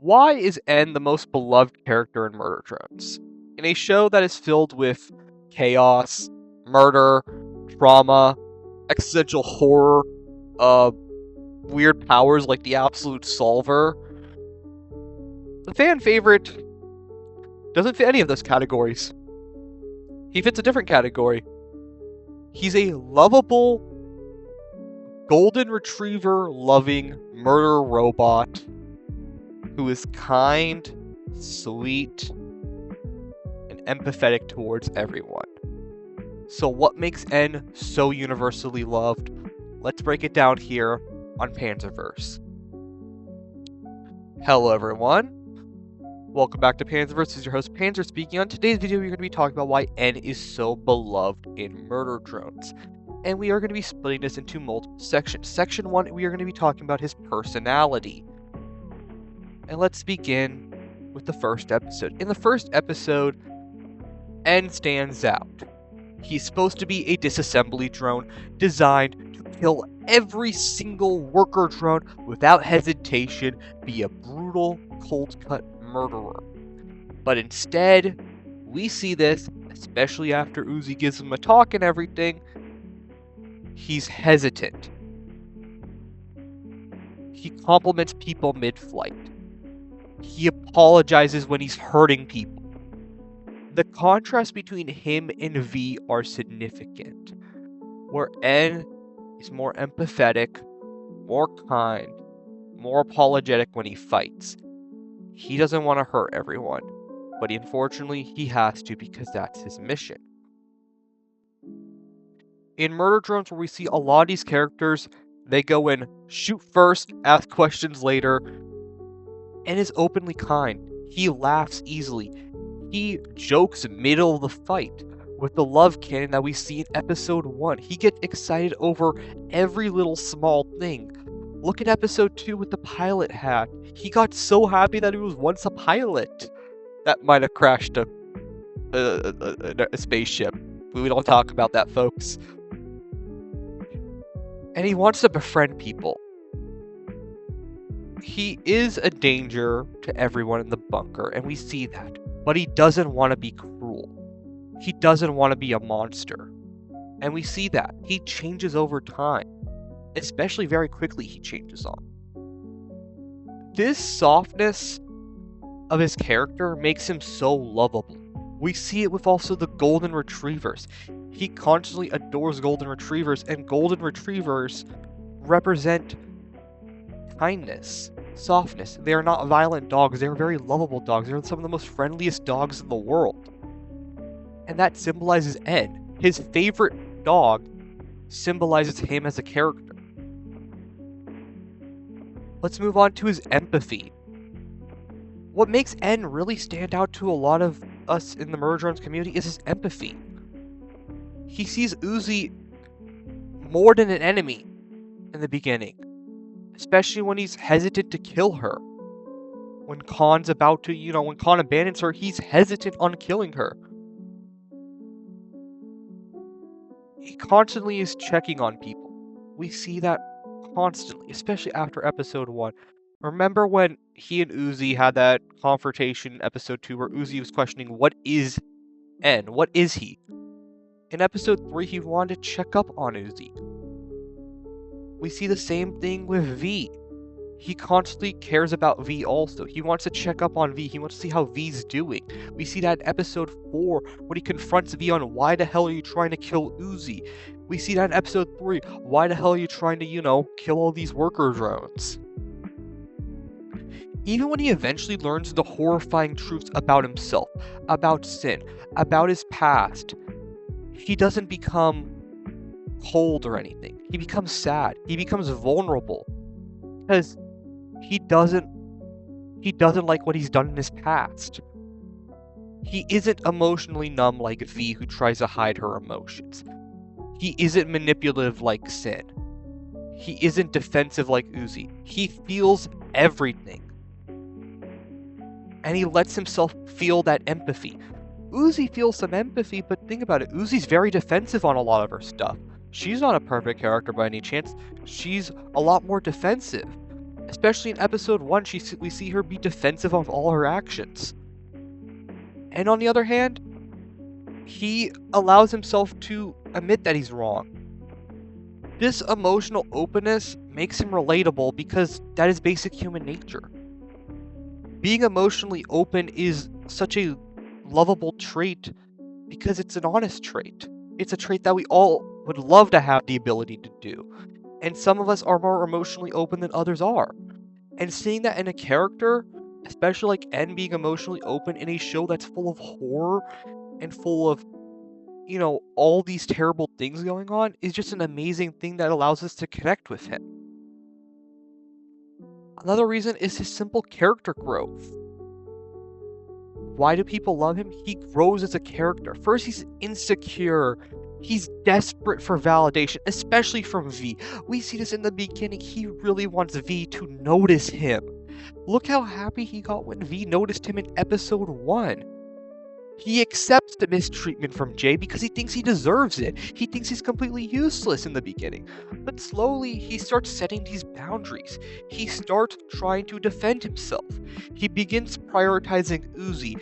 Why is N the most beloved character in Murder Drones? In a show that is filled with chaos, murder, trauma, existential horror, weird powers like the Absolute Solver, the fan favorite doesn't fit any of those categories. He fits a different category. He's a lovable, golden retriever loving murder robot who is kind, sweet, and empathetic towards everyone. So what makes N so universally loved? Let's break it down here on Panzerverse. Hello everyone, welcome back to Panzerverse. This is your host Panzer speaking. On today's video we're going to be talking about why N is so beloved in Murder Drones. And we are going to be splitting this into multiple sections. Section 1, we are going to be talking about his personality. And let's begin with the first episode. In the first episode, N stands out. He's supposed to be a disassembly drone designed to kill every single worker drone without hesitation, be a brutal, cold-cut murderer. But instead, we see this, especially after Uzi gives him a talk and everything, he's hesitant. He compliments people mid-flight. He apologizes when he's hurting people. The contrast between him and V are significant, where N is more empathetic, more kind, more apologetic when he fights. He doesn't want to hurt everyone, but unfortunately he has to because that's his mission. In Murder Drones, where we see a lot of these characters, they go in, shoot first, ask questions later, and is openly kind. He laughs easily. He jokes middle of the fight with the love cannon that we see in episode 1. He gets excited over every little small thing. Look at episode 2 with the pilot hat. He got so happy that he was once a pilot. That might have crashed a spaceship. We don't talk about that, folks. And he wants to befriend people. He is a danger to everyone in the bunker, and we see that. But he doesn't want to be cruel. He doesn't want to be a monster. And we see that. He changes over time. Especially very quickly he changes on. This softness of his character makes him so lovable. We see it with also the golden retrievers. He constantly adores golden retrievers, and golden retrievers represent kindness, softness. They are not violent dogs. They are very lovable dogs. They're some of the most friendliest dogs in the world. And that symbolizes N. His favorite dog symbolizes him as a character. Let's move on to his empathy. What makes N really stand out to a lot of us in the Murder Drones community is his empathy. He sees Uzi more than an enemy in the beginning, especially when he's hesitant to kill her. When Khan's about to, when Khan abandons her, he's hesitant on killing her. He constantly is checking on people. We see that constantly, especially after episode 1. Remember when he and Uzi had that confrontation in episode 2 where Uzi was questioning, what is N? What is he? In episode 3, he wanted to check up on Uzi. We see the same thing with V. He constantly cares about V also. He wants to check up on V. He wants to see how V's doing. We see that in episode 4 when he confronts V on why the hell are you trying to kill Uzi. We see that in episode 3. Why the hell are you trying to, kill all these worker drones? Even when he eventually learns the horrifying truths about himself, about sin, about his past, he doesn't become cold or anything. He becomes sad. He becomes vulnerable. Because he doesn't like what he's done in his past. He isn't emotionally numb like V, who tries to hide her emotions. He isn't manipulative like Sin. He isn't defensive like Uzi. He feels everything. And he lets himself feel that empathy. Uzi feels some empathy, but think about it. Uzi's very defensive on a lot of her stuff. She's not a perfect character by any chance. She's a lot more defensive. Especially in episode 1, we see her be defensive of all her actions. And on the other hand, he allows himself to admit that he's wrong. This emotional openness makes him relatable because that is basic human nature. Being emotionally open is such a lovable trait because it's an honest trait. It's a trait that we all would love to have the ability to do. And some of us are more emotionally open than others are. And seeing that in a character, especially like N being emotionally open in a show that's full of horror and full of, all these terrible things going on, is just an amazing thing that allows us to connect with him. Another reason is his simple character growth. Why do people love him? He grows as a character. First, he's insecure. He's desperate for validation, especially from V. We see this in the beginning. He really wants V to notice him. Look how happy he got when V noticed him in episode 1. He accepts the mistreatment from Jay because he thinks he deserves it. He thinks he's completely useless in the beginning. But slowly, he starts setting these boundaries. He starts trying to defend himself. He begins prioritizing Uzi,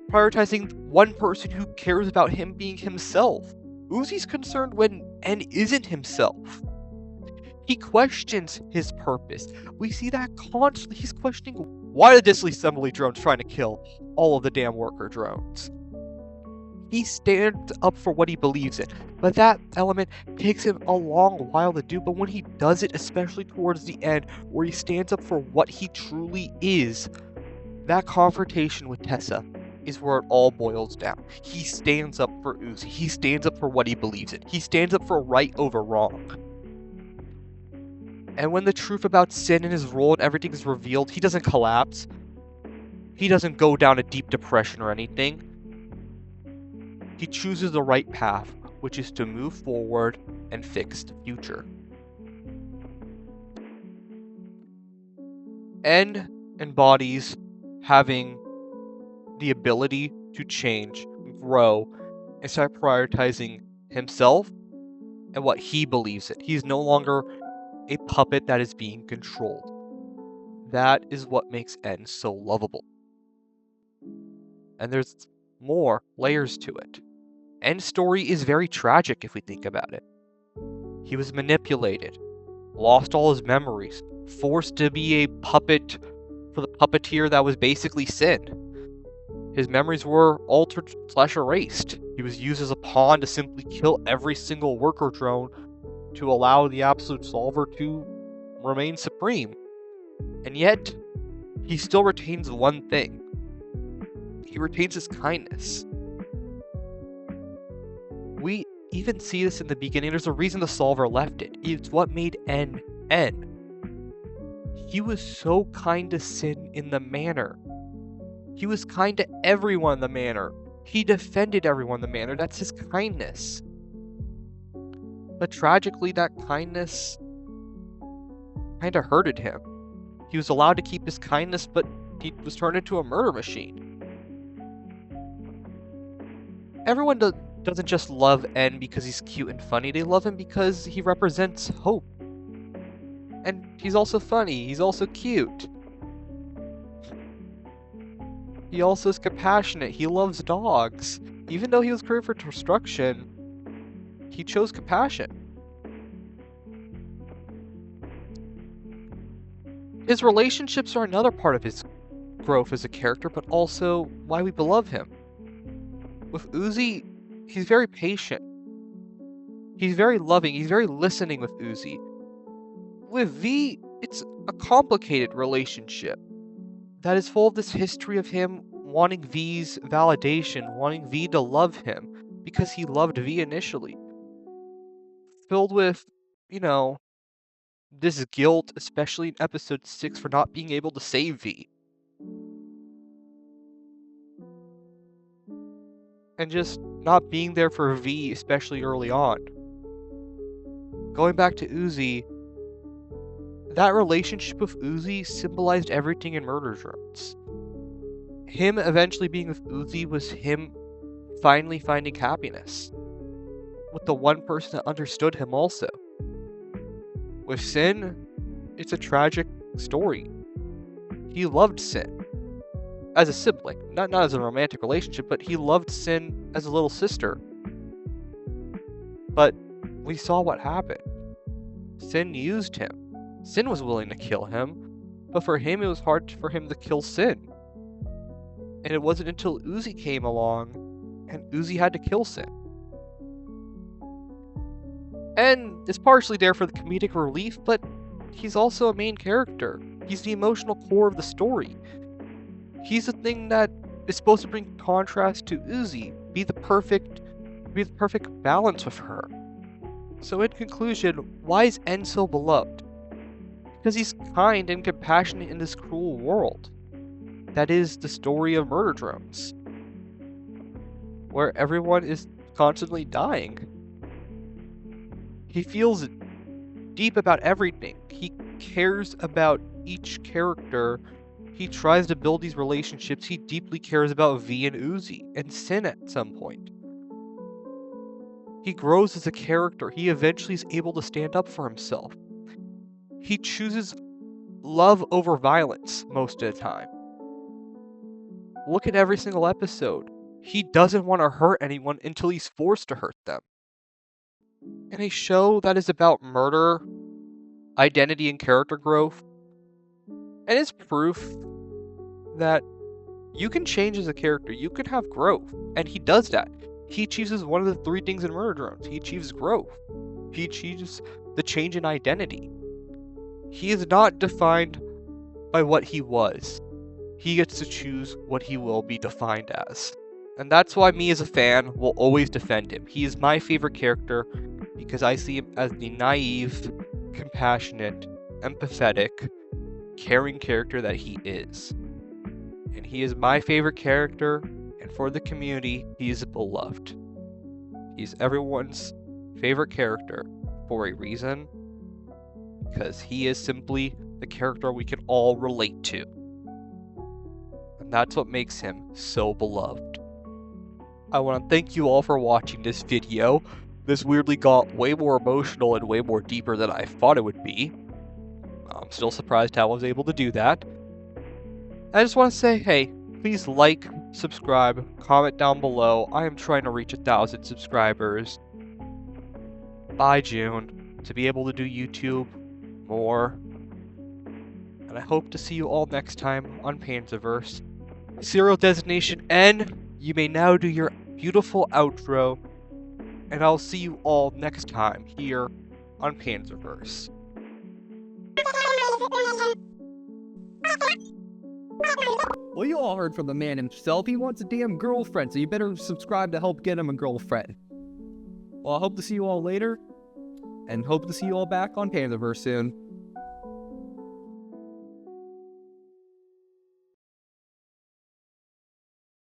prioritizing one person who cares about him being himself. Uzi's concerned when N isn't himself. He questions his purpose. We see that constantly. He's questioning why the disassembly drone's trying to kill all of the damn worker drones. He stands up for what he believes in, but that element takes him a long while to do. But when he does it, especially towards the end, where he stands up for what he truly is, that confrontation with Tessa is where it all boils down. He stands up for Uzi. He stands up for what he believes in. He stands up for right over wrong. And when the truth about Sin and his role and everything is revealed, he doesn't collapse. He doesn't go down a deep depression or anything. He chooses the right path, which is to move forward and fix the future. N embodies having the ability to change, grow, and start prioritizing himself and what he believes in. He's no longer a puppet that is being controlled. That is what makes N so lovable. And there's more layers to it. N's story is very tragic if we think about it. He was manipulated, lost all his memories, forced to be a puppet for the puppeteer that was basically Sin. His memories were altered/erased. He was used as a pawn to simply kill every single worker drone to allow the Absolute Solver to remain supreme. And yet, he still retains one thing. He retains his kindness. We even see this in the beginning. There's a reason the Solver left it. It's what made N N. He was so kind to Sin in the Manor. He was kind to everyone in the Manor. He defended everyone in the Manor. That's his kindness. But tragically, that kindness kind of hurted him. He was allowed to keep his kindness, but he was turned into a murder machine. Everyone doesn't just love N because he's cute and funny. They love him because he represents hope. And he's also funny. He's also cute. He also is compassionate. He loves dogs. Even though he was created for destruction, he chose compassion. His relationships are another part of his growth as a character, but also why we love him. With Uzi, he's very patient. He's very loving. He's very listening with Uzi. With V, it's a complicated relationship that is full of this history of him wanting V's validation, wanting V to love him because he loved V initially. Filled with, this guilt, especially in episode 6, for not being able to save V. And just not being there for V, especially early on. Going back to Uzi, that relationship with Uzi symbolized everything in Murder Drones. Him eventually being with Uzi was him finally finding happiness. With the one person that understood him also. With Sin, it's a tragic story. He loved Sin as a sibling, not as a romantic relationship, but he loved Sin as a little sister. But we saw what happened. Sin used him. Sin was willing to kill him, but for him it was hard for him to kill Sin. And it wasn't until Uzi came along and Uzi had to kill Sin. And it's partially there for the comedic relief, but he's also a main character. He's the emotional core of the story. He's the thing that is supposed to bring contrast to Uzi, be the perfect balance with her. So in conclusion, why is N so beloved? Because he's kind and compassionate in this cruel world. That is the story of murder drones, where everyone is constantly dying. He feels deep about everything. He cares about each character. He tries to build these relationships. He deeply cares about V and Uzi and Sin at some point. He grows as a character. He eventually is able to stand up for himself. He chooses love over violence most of the time. Look at every single episode. He doesn't want to hurt anyone until he's forced to hurt them. In a show that is about murder, identity, and character growth, and it's proof that you can change as a character, you can have growth, and he does that. He achieves one of the 3 things in Murder Drones. He achieves growth. He achieves the change in identity. He is not defined by what he was. He gets to choose what he will be defined as. And that's why me as a fan will always defend him. He is my favorite character because I see him as the naive, compassionate, empathetic, caring character that he is. And he is my favorite character, and for the community, he is beloved. He's everyone's favorite character for a reason, because he is simply the character we can all relate to. And that's what makes him so beloved. I want to thank you all for watching this video. This weirdly got way more emotional and way more deeper than I thought it would be. I'm still surprised how I was able to do that. I just want to say, hey, please like, subscribe, comment down below. I am trying to reach 1,000 subscribers by June to be able to do YouTube more. And I hope to see you all next time on Panzerverse. Serial designation N, you may now do your beautiful outro, and I'll see you all next time here on Panzerverse. Well, you all heard from the man himself. He wants a damn girlfriend, so you better subscribe to help get him a girlfriend. Well, I hope to see you all later, and hope to see you all back on Panzerverse soon.